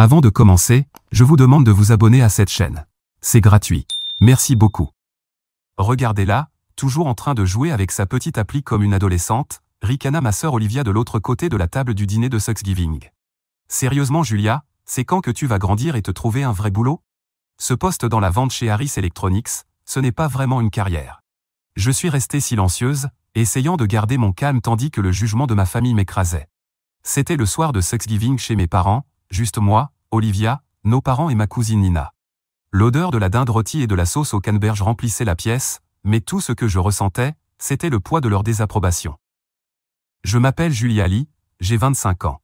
Avant de commencer, je vous demande de vous abonner à cette chaîne. C'est gratuit. Merci beaucoup. Regardez-la, toujours en train de jouer avec sa petite appli comme une adolescente, ricana ma sœur Olivia de l'autre côté de la table du dîner de Thanksgiving. Sérieusement Julia, c'est quand que tu vas grandir et te trouver un vrai boulot? Ce poste dans la vente chez Harris Electronics, ce n'est pas vraiment une carrière. Je suis restée silencieuse, essayant de garder mon calme tandis que le jugement de ma famille m'écrasait. C'était le soir de Thanksgiving chez mes parents, juste moi, Olivia, nos parents et ma cousine Nina. L'odeur de la dinde rôtie et de la sauce au canneberge remplissait la pièce, mais tout ce que je ressentais, c'était le poids de leur désapprobation. Je m'appelle Julia Lee, j'ai 25 ans.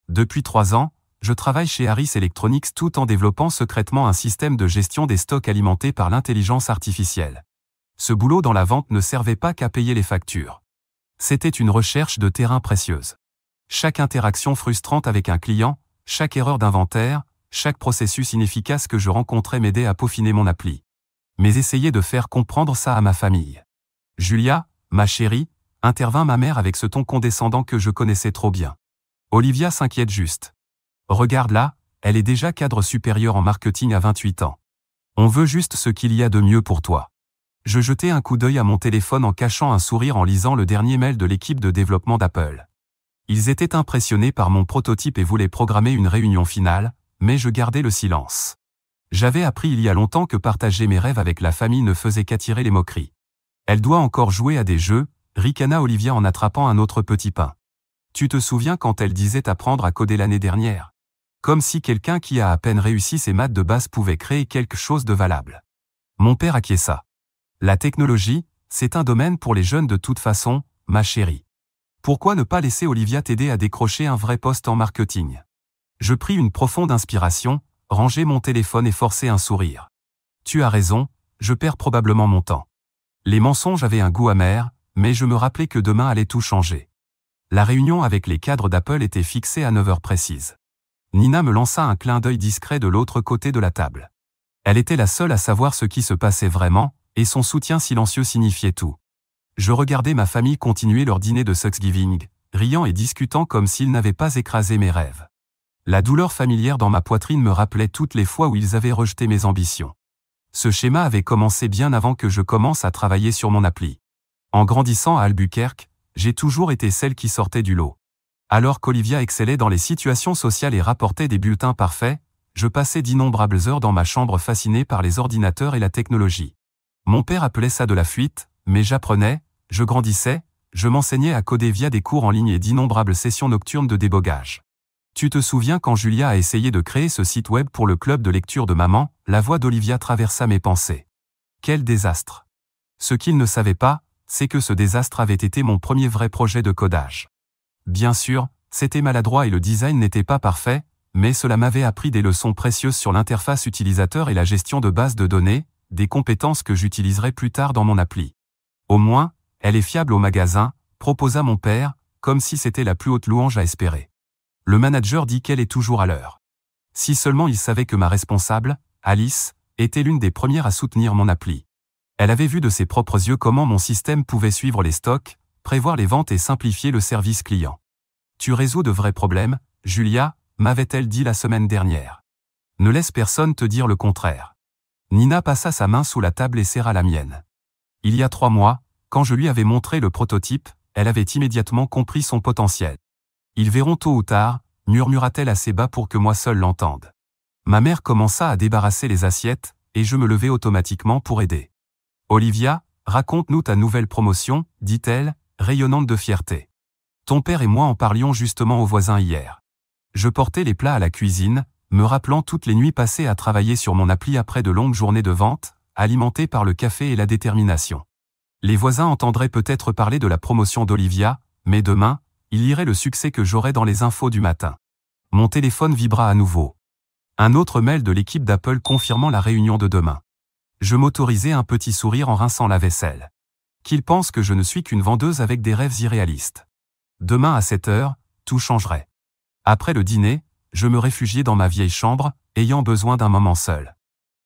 Depuis 3 ans, je travaille chez Harris Electronics tout en développant secrètement un système de gestion des stocks alimenté par l'intelligence artificielle. Ce boulot dans la vente ne servait pas qu'à payer les factures. C'était une recherche de terrain précieuse. Chaque interaction frustrante avec un client, chaque erreur d'inventaire, chaque processus inefficace que je rencontrais m'aidait à peaufiner mon appli. Mais essayer de faire comprendre ça à ma famille. Julia, ma chérie, intervint ma mère avec ce ton condescendant que je connaissais trop bien. Olivia s'inquiète juste. Regarde-la, elle est déjà cadre supérieur en marketing à 28 ans. On veut juste ce qu'il y a de mieux pour toi. Je jetai un coup d'œil à mon téléphone en cachant un sourire en lisant le dernier mail de l'équipe de développement d'Apple. Ils étaient impressionnés par mon prototype et voulaient programmer une réunion finale, mais je gardais le silence. J'avais appris il y a longtemps que partager mes rêves avec la famille ne faisait qu'attirer les moqueries. Elle doit encore jouer à des jeux, ricana Olivia en attrapant un autre petit pain. Tu te souviens quand elle disait apprendre à coder l'année dernière? Comme si quelqu'un qui a à peine réussi ses maths de base pouvait créer quelque chose de valable. Mon père acquiesça. La technologie, c'est un domaine pour les jeunes de toute façon, ma chérie. Pourquoi ne pas laisser Olivia t'aider à décrocher un vrai poste en marketing? Je pris une profonde inspiration, rangeai mon téléphone et forçai un sourire. Tu as raison, je perds probablement mon temps. Les mensonges avaient un goût amer, mais je me rappelais que demain allait tout changer. La réunion avec les cadres d'Apple était fixée à 9 heures précises. Nina me lança un clin d'œil discret de l'autre côté de la table. Elle était la seule à savoir ce qui se passait vraiment, et son soutien silencieux signifiait tout. Je regardais ma famille continuer leur dîner de Thanksgiving, riant et discutant comme s'ils n'avaient pas écrasé mes rêves. La douleur familière dans ma poitrine me rappelait toutes les fois où ils avaient rejeté mes ambitions. Ce schéma avait commencé bien avant que je commence à travailler sur mon appli. En grandissant à Albuquerque, j'ai toujours été celle qui sortait du lot. Alors qu'Olivia excellait dans les situations sociales et rapportait des bulletins parfaits, je passais d'innombrables heures dans ma chambre fascinée par les ordinateurs et la technologie. Mon père appelait ça de la fuite, mais j'apprenais, je grandissais, je m'enseignais à coder via des cours en ligne et d'innombrables sessions nocturnes de débogage. Tu te souviens quand Julia a essayé de créer ce site web pour le club de lecture de maman, la voix d'Olivia traversa mes pensées. Quel désastre! Ce qu'il ne savait pas, c'est que ce désastre avait été mon premier vrai projet de codage. Bien sûr, c'était maladroit et le design n'était pas parfait, mais cela m'avait appris des leçons précieuses sur l'interface utilisateur et la gestion de bases de données, des compétences que j'utiliserai plus tard dans mon appli. Au moins, elle est fiable au magasin, proposa mon père, comme si c'était la plus haute louange à espérer. Le manager dit qu'elle est toujours à l'heure. Si seulement il savait que ma responsable, Alice, était l'une des premières à soutenir mon appli. Elle avait vu de ses propres yeux comment mon système pouvait suivre les stocks, prévoir les ventes et simplifier le service client. Tu résous de vrais problèmes, Julia, m'avait-elle dit la semaine dernière. Ne laisse personne te dire le contraire. Nina passa sa main sous la table et serra la mienne. Il y a 3 mois, quand je lui avais montré le prototype, elle avait immédiatement compris son potentiel. Ils verront tôt ou tard, murmura-t-elle assez bas pour que moi seul l'entende. Ma mère commença à débarrasser les assiettes, et je me levai automatiquement pour aider. Olivia, raconte-nous ta nouvelle promotion, dit-elle, rayonnante de fierté. Ton père et moi en parlions justement aux voisins hier. Je portais les plats à la cuisine, me rappelant toutes les nuits passées à travailler sur mon appli après de longues journées de vente, alimentées par le café et la détermination. Les voisins entendraient peut-être parler de la promotion d'Olivia, mais demain, ils liraient le succès que j'aurais dans les infos du matin. Mon téléphone vibra à nouveau. Un autre mail de l'équipe d'Apple confirmant la réunion de demain. Je m'autorisais un petit sourire en rinçant la vaisselle. Qu'ils pensent que je ne suis qu'une vendeuse avec des rêves irréalistes. Demain à 7 heures, tout changerait. Après le dîner, je me réfugiai dans ma vieille chambre, ayant besoin d'un moment seul.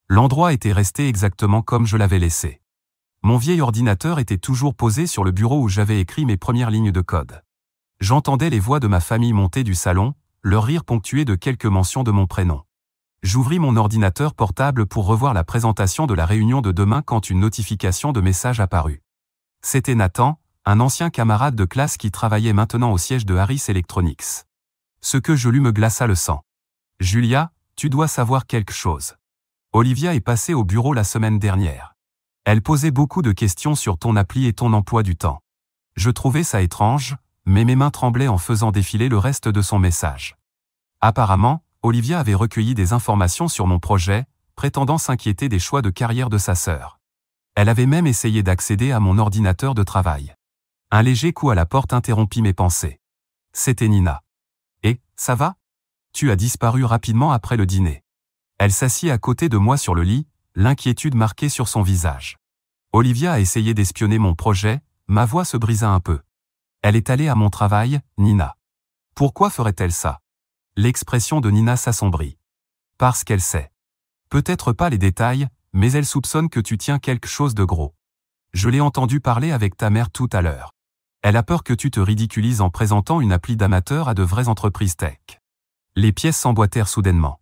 L'endroit était resté exactement comme je l'avais laissé. Mon vieil ordinateur était toujours posé sur le bureau où j'avais écrit mes premières lignes de code. J'entendais les voix de ma famille monter du salon, leur rire ponctué de quelques mentions de mon prénom. J'ouvris mon ordinateur portable pour revoir la présentation de la réunion de demain quand une notification de message apparut. C'était Nathan, un ancien camarade de classe qui travaillait maintenant au siège de Harris Electronics. Ce que je lus me glaça le sang. « Julia, tu dois savoir quelque chose. Olivia est passée au bureau la semaine dernière. Elle posait beaucoup de questions sur ton appli et ton emploi du temps. Je trouvais ça étrange, mais mes mains tremblaient en faisant défiler le reste de son message. Apparemment, Olivia avait recueilli des informations sur mon projet, prétendant s'inquiéter des choix de carrière de sa sœur. Elle avait même essayé d'accéder à mon ordinateur de travail. Un léger coup à la porte interrompit mes pensées. C'était Nina. « Et, ça va ? Tu as disparu rapidement après le dîner. » Elle s'assit à côté de moi sur le lit, l'inquiétude marquée sur son visage. Olivia a essayé d'espionner mon projet, ma voix se brisa un peu. Elle est allée à mon travail, Nina. Pourquoi ferait-elle ça ? L'expression de Nina s'assombrit. Parce qu'elle sait. Peut-être pas les détails, mais elle soupçonne que tu tiens quelque chose de gros. Je l'ai entendu parler avec ta mère tout à l'heure. Elle a peur que tu te ridiculises en présentant une appli d'amateur à de vraies entreprises tech. Les pièces s'emboîtèrent soudainement.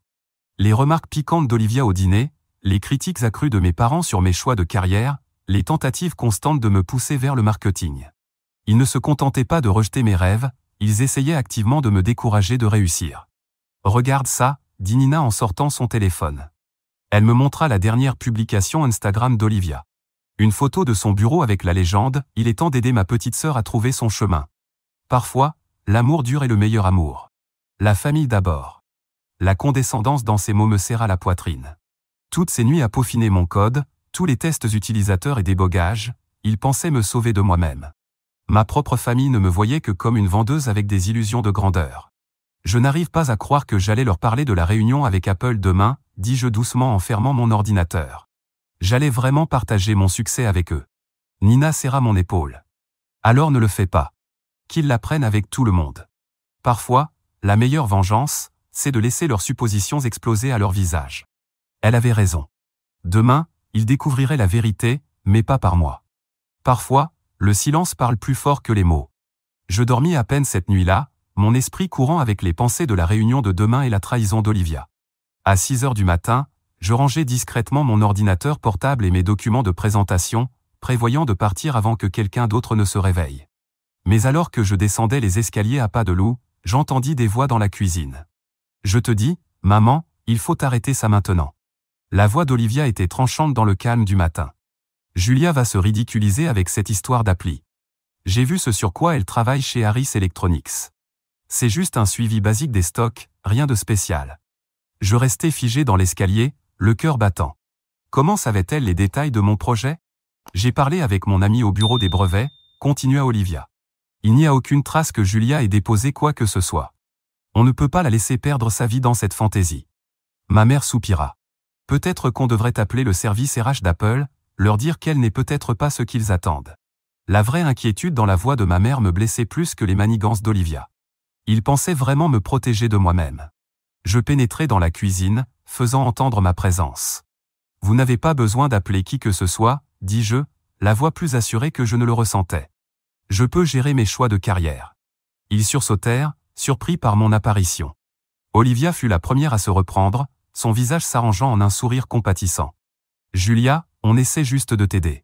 Les remarques piquantes d'Olivia au dîner, les critiques accrues de mes parents sur mes choix de carrière, les tentatives constantes de me pousser vers le marketing. Ils ne se contentaient pas de rejeter mes rêves, ils essayaient activement de me décourager de réussir. « Regarde ça », dit Nina en sortant son téléphone. Elle me montra la dernière publication Instagram d'Olivia. Une photo de son bureau avec la légende « Il est temps d'aider ma petite sœur à trouver son chemin ». Parfois, l'amour dur est le meilleur amour. La famille d'abord. La condescendance dans ces mots me serra la poitrine. Toutes ces nuits à peaufiner mon code, tous les tests utilisateurs et débogages, ils pensaient me sauver de moi-même. Ma propre famille ne me voyait que comme une vendeuse avec des illusions de grandeur. Je n'arrive pas à croire que j'allais leur parler de la réunion avec Apple demain, dis-je doucement en fermant mon ordinateur. J'allais vraiment partager mon succès avec eux. Nina serra mon épaule. Alors ne le fais pas. Qu'ils l'apprennent avec tout le monde. Parfois, la meilleure vengeance, c'est de laisser leurs suppositions exploser à leur visage. Elle avait raison. Demain, ils découvriraient la vérité, mais pas par moi. Parfois, le silence parle plus fort que les mots. Je dormis à peine cette nuit-là, mon esprit courant avec les pensées de la réunion de demain et la trahison d'Olivia. À 6 heures du matin, je rangeais discrètement mon ordinateur portable et mes documents de présentation, prévoyant de partir avant que quelqu'un d'autre ne se réveille. Mais alors que je descendais les escaliers à pas de loup, j'entendis des voix dans la cuisine. « Je te dis, maman, il faut arrêter ça maintenant. » La voix d'Olivia était tranchante dans le calme du matin. « Julia va se ridiculiser avec cette histoire d'appli. J'ai vu ce sur quoi elle travaille chez Harris Electronics. C'est juste un suivi basique des stocks, rien de spécial. » Je restais figé dans l'escalier, le cœur battant. Comment savait-elle les détails de mon projet ? J'ai parlé avec mon ami au bureau des brevets, continua Olivia. Il n'y a aucune trace que Julia ait déposé quoi que ce soit. On ne peut pas la laisser perdre sa vie dans cette fantaisie. Ma mère soupira. Peut-être qu'on devrait appeler le service RH d'Apple, leur dire qu'elle n'est peut-être pas ce qu'ils attendent. La vraie inquiétude dans la voix de ma mère me blessait plus que les manigances d'Olivia. Il pensait vraiment me protéger de moi-même. Je pénétrai dans la cuisine, faisant entendre ma présence. « Vous n'avez pas besoin d'appeler qui que ce soit, » dis-je, la voix plus assurée que je ne le ressentais. « Je peux gérer mes choix de carrière. » Ils sursautèrent, surpris par mon apparition. Olivia fut la première à se reprendre, son visage s'arrangeant en un sourire compatissant. « Julia, on essaie juste de t'aider.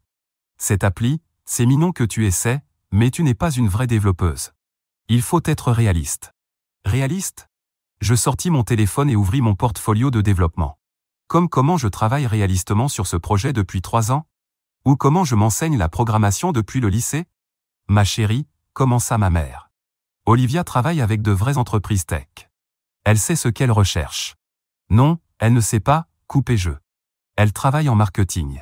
Cette appli, c'est mignon que tu essaies, mais tu n'es pas une vraie développeuse. Il faut être réaliste. » Réaliste ? Je sortis mon téléphone et ouvris mon portfolio de développement. Comment je travaille réalistement sur ce projet depuis 3 ans ? Ou comment je m'enseigne la programmation depuis le lycée ? Ma chérie, commença ma mère. Olivia travaille avec de vraies entreprises tech. Elle sait ce qu'elle recherche. Non, elle ne sait pas, coupai-je. Elle travaille en marketing.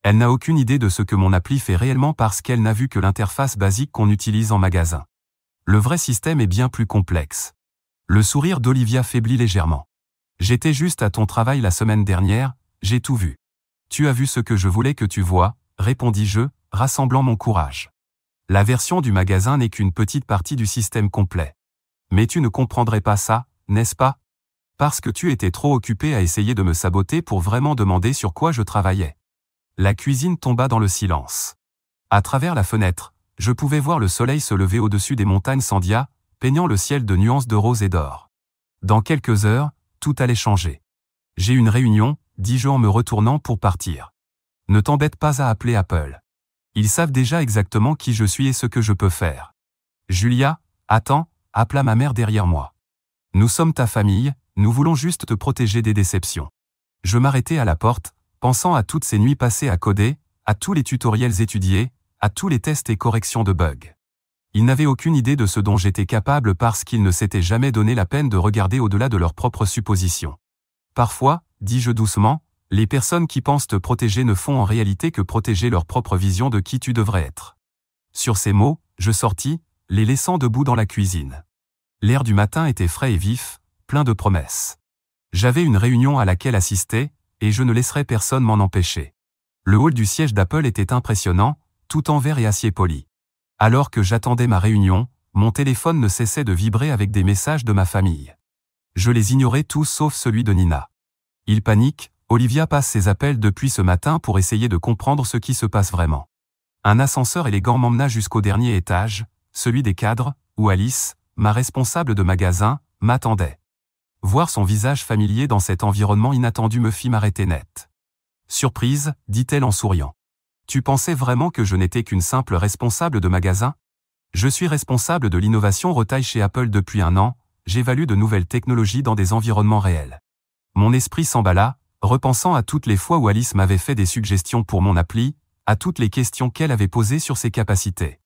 Elle n'a aucune idée de ce que mon appli fait réellement parce qu'elle n'a vu que l'interface basique qu'on utilise en magasin. Le vrai système est bien plus complexe. Le sourire d'Olivia faiblit légèrement. J'étais juste à ton travail la semaine dernière, j'ai tout vu. Tu as vu ce que je voulais que tu vois, répondis-je, rassemblant mon courage. La version du magasin n'est qu'une petite partie du système complet. Mais tu ne comprendrais pas ça, n'est-ce pas ? Parce que tu étais trop occupé à essayer de me saboter pour vraiment demander sur quoi je travaillais. La cuisine tomba dans le silence. À travers la fenêtre, je pouvais voir le soleil se lever au-dessus des montagnes Sandia, peignant le ciel de nuances de rose et d'or. Dans quelques heures, tout allait changer. J'ai une réunion, dis-je en me retournant pour partir. Ne t'embête pas à appeler Apple. Ils savent déjà exactement qui je suis et ce que je peux faire. Julia, attends, appela ma mère derrière moi. Nous sommes ta famille, nous voulons juste te protéger des déceptions. Je m'arrêtai à la porte, pensant à toutes ces nuits passées à coder, à tous les tutoriels étudiés, à tous les tests et corrections de bugs. Ils n'avaient aucune idée de ce dont j'étais capable parce qu'ils ne s'étaient jamais donné la peine de regarder au-delà de leurs propres suppositions. Parfois, dis-je doucement, les personnes qui pensent te protéger ne font en réalité que protéger leur propre vision de qui tu devrais être. Sur ces mots, je sortis, les laissant debout dans la cuisine. L'air du matin était frais et vif, plein de promesses. J'avais une réunion à laquelle assister, et je ne laisserais personne m'en empêcher. Le hall du siège d'Apple était impressionnant, tout en verre et acier poli. Alors que j'attendais ma réunion, mon téléphone ne cessait de vibrer avec des messages de ma famille. Je les ignorais tous sauf celui de Nina. Il panique, Olivia passe ses appels depuis ce matin pour essayer de comprendre ce qui se passe vraiment. Un ascenseur élégant m'emmena jusqu'au dernier étage, celui des cadres, où Alice, ma responsable de magasin, m'attendait. Voir son visage familier dans cet environnement inattendu me fit m'arrêter net. « Surprise », dit-elle en souriant. « Tu pensais vraiment que je n'étais qu'une simple responsable de magasin ? Je suis responsable de l'innovation retail chez Apple depuis 1 an, j'évalue de nouvelles technologies dans des environnements réels. » Mon esprit s'emballa, repensant à toutes les fois où Alice m'avait fait des suggestions pour mon appli, à toutes les questions qu'elle avait posées sur ses capacités.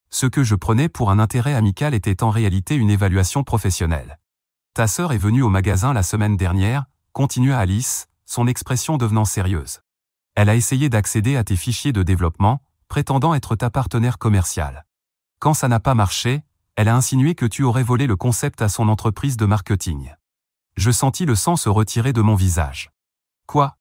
Ce que je prenais pour un intérêt amical était en réalité une évaluation professionnelle. « Ta sœur est venue au magasin la semaine dernière », continua Alice, son expression devenant sérieuse. « Elle a essayé d'accéder à tes fichiers de développement, prétendant être ta partenaire commerciale. Quand ça n'a pas marché, elle a insinué que tu aurais volé le concept à son entreprise de marketing. » Je sentis le sang se retirer de mon visage. « Quoi ?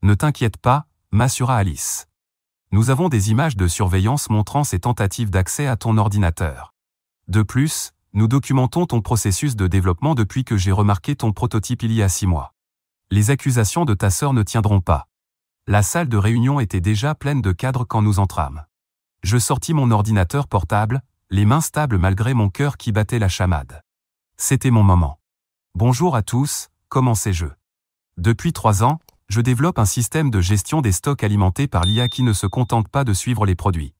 Ne t'inquiète pas », m'assura Alice. « Nous avons des images de surveillance montrant ces tentatives d'accès à ton ordinateur. De plus, nous documentons ton processus de développement depuis que j'ai remarqué ton prototype il y a 6 mois. Les accusations de ta sœur ne tiendront pas. » La salle de réunion était déjà pleine de cadres quand nous entrâmes. Je sortis mon ordinateur portable, les mains stables malgré mon cœur qui battait la chamade. C'était mon moment. « Bonjour à tous », commençai-je. Depuis 3 ans, je développe un système de gestion des stocks alimenté par l'IA qui ne se contente pas de suivre les produits.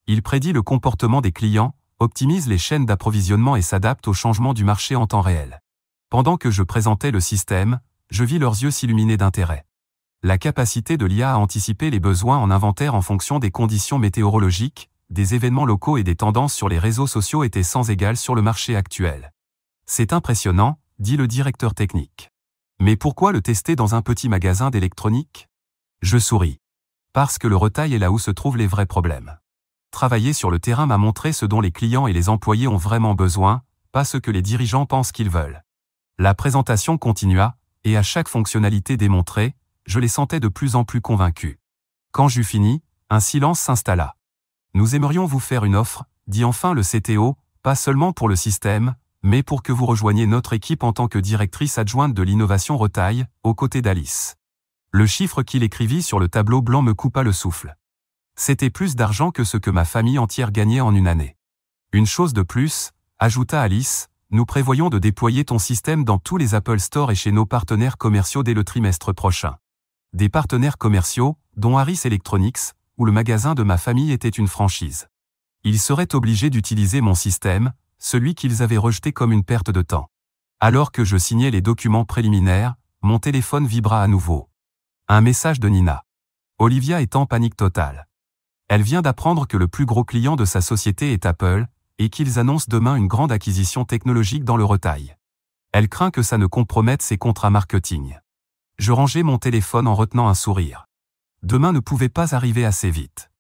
Il prédit le comportement des clients, optimise les chaînes d'approvisionnement et s'adapte aux changements du marché en temps réel. Pendant que je présentais le système, je vis leurs yeux s'illuminer d'intérêt. La capacité de l'IA à anticiper les besoins en inventaire en fonction des conditions météorologiques, des événements locaux et des tendances sur les réseaux sociaux était sans égal sur le marché actuel. « C'est impressionnant », dit le directeur technique. « Mais pourquoi le tester dans un petit magasin d'électronique ?» Je souris. « Parce que le retail est là où se trouvent les vrais problèmes. Travailler sur le terrain m'a montré ce dont les clients et les employés ont vraiment besoin, pas ce que les dirigeants pensent qu'ils veulent. » La présentation continua, et à chaque fonctionnalité démontrée, je les sentais de plus en plus convaincus. Quand j'eus fini, un silence s'installa. « Nous aimerions vous faire une offre, » dit enfin le CTO, « pas seulement pour le système, mais pour que vous rejoigniez notre équipe en tant que directrice adjointe de l'innovation retail, aux côtés d'Alice. » Le chiffre qu'il écrivit sur le tableau blanc me coupa le souffle. C'était plus d'argent que ce que ma famille entière gagnait en 1 année. « Une chose de plus, » ajouta Alice, « nous prévoyons de déployer ton système dans tous les Apple Store et chez nos partenaires commerciaux dès le trimestre prochain. » Des partenaires commerciaux, dont Harris Electronics, où le magasin de ma famille était une franchise. Ils seraient obligés d'utiliser mon système, celui qu'ils avaient rejeté comme une perte de temps. Alors que je signais les documents préliminaires, mon téléphone vibra à nouveau. Un message de Nina. Olivia est en panique totale. Elle vient d'apprendre que le plus gros client de sa société est Apple, et qu'ils annoncent demain une grande acquisition technologique dans le retail. Elle craint que ça ne compromette ses contrats marketing. Je rangeai mon téléphone en retenant un sourire. Demain ne pouvait pas arriver assez vite.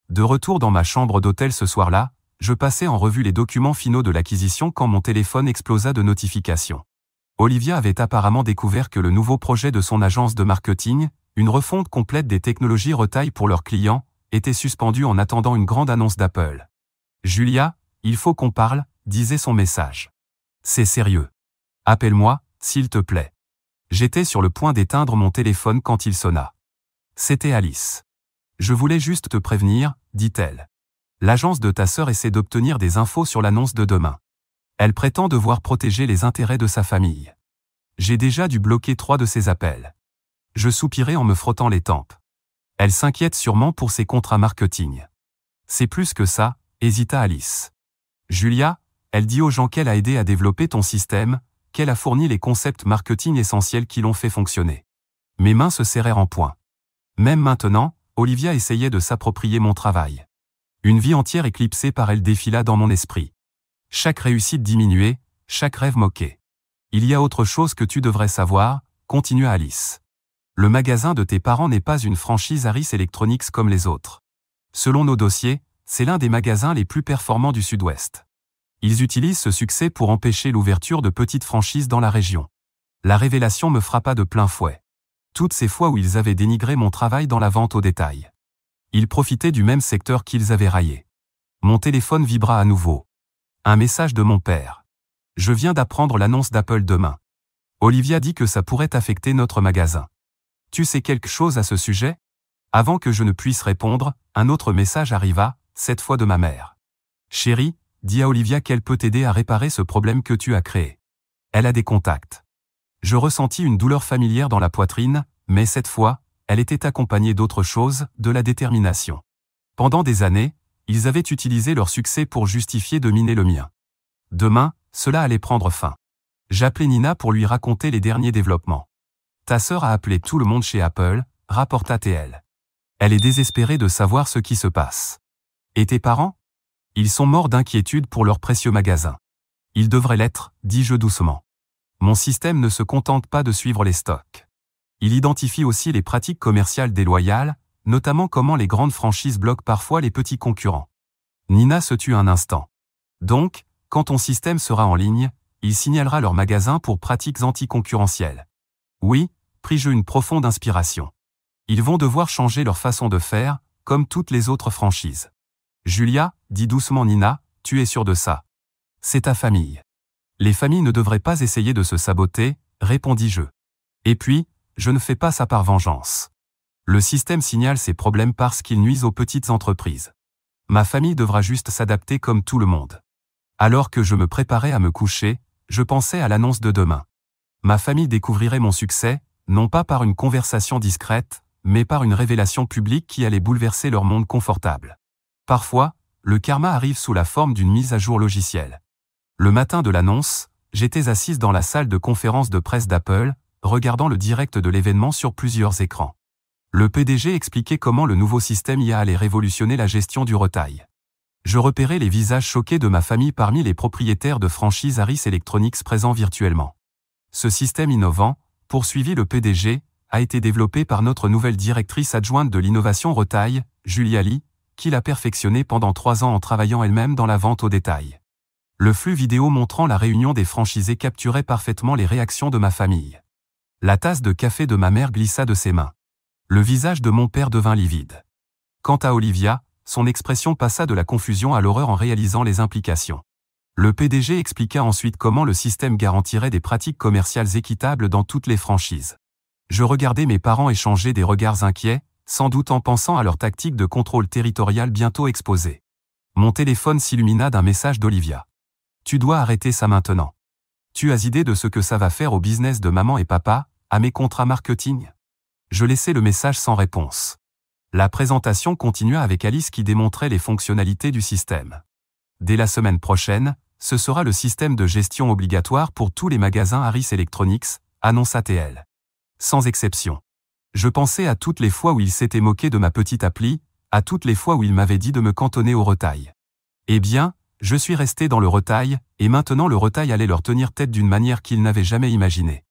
De retour dans ma chambre d'hôtel ce soir-là, je passais en revue les documents finaux de l'acquisition quand mon téléphone explosa de notifications. Olivia avait apparemment découvert que le nouveau projet de son agence de marketing, une refonte complète des technologies retail pour leurs clients, était suspendu en attendant une grande annonce d'Apple. « Julia, il faut qu'on parle », disait son message. « C'est sérieux. Appelle-moi, s'il te plaît. » J'étais sur le point d'éteindre mon téléphone quand il sonna. C'était Alice. « Je voulais juste te prévenir », dit-elle. « L'agence de ta sœur essaie d'obtenir des infos sur l'annonce de demain. Elle prétend devoir protéger les intérêts de sa famille. J'ai déjà dû bloquer 3 de ses appels. Je soupirai en me frottant les tempes. Elle s'inquiète sûrement pour ses contrats marketing. C'est plus que ça, hésita Alice. Julia, elle dit aux gens qu'elle a aidé à développer ton système, qu'elle a fourni les concepts marketing essentiels qui l'ont fait fonctionner. Mes mains se serrèrent en poing. Même maintenant, Olivia essayait de s'approprier mon travail. Une vie entière éclipsée par elle défila dans mon esprit. Chaque réussite diminuée, chaque rêve moqué. Il y a autre chose que tu devrais savoir, continua Alice. Le magasin de tes parents n'est pas une franchise Harris Electronics comme les autres. Selon nos dossiers, c'est l'un des magasins les plus performants du Sud-Ouest. Ils utilisent ce succès pour empêcher l'ouverture de petites franchises dans la région. La révélation me frappa de plein fouet. Toutes ces fois où ils avaient dénigré mon travail dans la vente au détail. Ils profitaient du même secteur qu'ils avaient raillé. Mon téléphone vibra à nouveau. Un message de mon père. Je viens d'apprendre l'annonce d'Apple demain. Olivia dit que ça pourrait affecter notre magasin. Tu sais quelque chose à ce sujet? Avant que je ne puisse répondre, un autre message arriva, cette fois de ma mère. Chérie, dis à Olivia qu'elle peut t'aider à réparer ce problème que tu as créé. Elle a des contacts. Je ressentis une douleur familière dans la poitrine, mais cette fois, elle était accompagnée d'autre chose, de la détermination. Pendant des années, ils avaient utilisé leur succès pour justifier de miner le mien. Demain, cela allait prendre fin. J'appelai Nina pour lui raconter les derniers développements. Ta sœur a appelé tout le monde chez Apple, rapporta TL. Elle est désespérée de savoir ce qui se passe. Et tes parents? Ils sont morts d'inquiétude pour leur précieux magasin. Ils devraient l'être, dis-je doucement. Mon système ne se contente pas de suivre les stocks. Il identifie aussi les pratiques commerciales déloyales, notamment comment les grandes franchises bloquent parfois les petits concurrents. Nina se tut un instant. Donc, quand ton système sera en ligne, il signalera leur magasin pour pratiques anticoncurrentielles. Oui, pris-je une profonde inspiration. Ils vont devoir changer leur façon de faire, comme toutes les autres franchises. Julia, dit doucement Nina, tu es sûre de ça? C'est ta famille. Les familles ne devraient pas essayer de se saboter, répondis-je. Et puis, je ne fais pas ça par vengeance. Le système signale ces problèmes parce qu'ils nuisent aux petites entreprises. Ma famille devra juste s'adapter comme tout le monde. Alors que je me préparais à me coucher, je pensais à l'annonce de demain. Ma famille découvrirait mon succès, non pas par une conversation discrète, mais par une révélation publique qui allait bouleverser leur monde confortable. Parfois, le karma arrive sous la forme d'une mise à jour logicielle. Le matin de l'annonce, j'étais assise dans la salle de conférence de presse d'Apple, regardant le direct de l'événement sur plusieurs écrans. Le PDG expliquait comment le nouveau système IA allait révolutionner la gestion du retail. Je repérais les visages choqués de ma famille parmi les propriétaires de franchises Harris Electronics présents virtuellement. Ce système innovant, poursuivit le PDG, a été développé par notre nouvelle directrice adjointe de l'innovation retail, Julia Lee, qui l'a perfectionné pendant 3 ans en travaillant elle-même dans la vente au détail. Le flux vidéo montrant la réunion des franchisés capturait parfaitement les réactions de ma famille. La tasse de café de ma mère glissa de ses mains. Le visage de mon père devint livide. Quant à Olivia, son expression passa de la confusion à l'horreur en réalisant les implications. Le PDG expliqua ensuite comment le système garantirait des pratiques commerciales équitables dans toutes les franchises. Je regardais mes parents échanger des regards inquiets, sans doute en pensant à leur tactique de contrôle territorial bientôt exposée. Mon téléphone s'illumina d'un message d'Olivia. Tu dois arrêter ça maintenant. Tu as idée de ce que ça va faire au business de maman et papa, à mes contrats marketing? Je laissai le message sans réponse. La présentation continua avec Alice qui démontrait les fonctionnalités du système. Dès la semaine prochaine, ce sera le système de gestion obligatoire pour tous les magasins Harris Electronics, annonça-t-elle. Sans exception. Je pensais à toutes les fois où il s'était moqué de ma petite appli, à toutes les fois où il m'avait dit de me cantonner au retail. Eh bien, je suis resté dans le retail, et maintenant le retail allait leur tenir tête d'une manière qu'ils n'avaient jamais imaginée.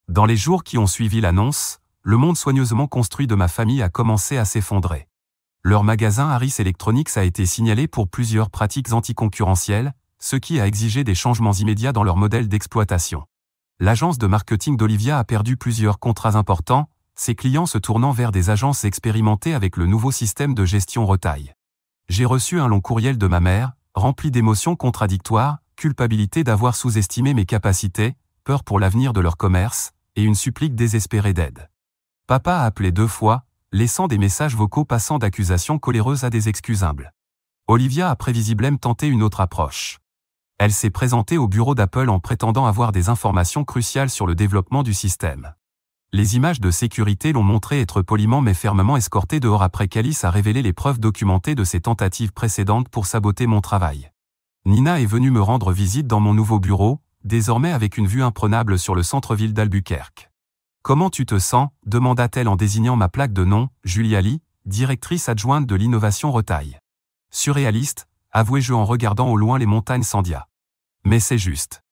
Dans les jours qui ont suivi l'annonce, le monde soigneusement construit de ma famille a commencé à s'effondrer. Leur magasin Harris Electronics a été signalé pour plusieurs pratiques anticoncurrentielles, ce qui a exigé des changements immédiats dans leur modèle d'exploitation. L'agence de marketing d'Olivia a perdu plusieurs contrats importants, ses clients se tournant vers des agences expérimentées avec le nouveau système de gestion retail. J'ai reçu un long courriel de ma mère, rempli d'émotions contradictoires, culpabilité d'avoir sous-estimé mes capacités, peur pour l'avenir de leur commerce, et une supplique désespérée d'aide. Papa a appelé 2 fois, laissant des messages vocaux passant d'accusations coléreuses à des excuses humbles. Olivia a prévisiblement tenté une autre approche. Elle s'est présentée au bureau d'Apple en prétendant avoir des informations cruciales sur le développement du système. Les images de sécurité l'ont montré être poliment mais fermement escortée dehors après qu'Alice a révélé les preuves documentées de ses tentatives précédentes pour saboter mon travail. Nina est venue me rendre visite dans mon nouveau bureau, désormais avec une vue imprenable sur le centre-ville d'Albuquerque. « Comment tu te sens ?» demanda-t-elle en désignant ma plaque de nom, Julia Lee, directrice adjointe de l'innovation Retail. Surréaliste, avouai-je en regardant au loin les montagnes Sandia. Mais c'est juste.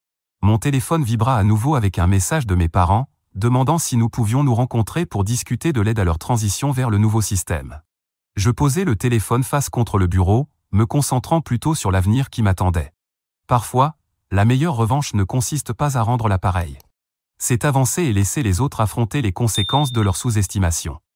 Mon téléphone vibra à nouveau avec un message de mes parents, demandant si nous pouvions nous rencontrer pour discuter de l'aide à leur transition vers le nouveau système. Je posai le téléphone face contre le bureau, me concentrant plutôt sur l'avenir qui m'attendait. Parfois, la meilleure revanche ne consiste pas à rendre l'appareil. C'est avancer et laisser les autres affronter les conséquences de leur sous-estimation.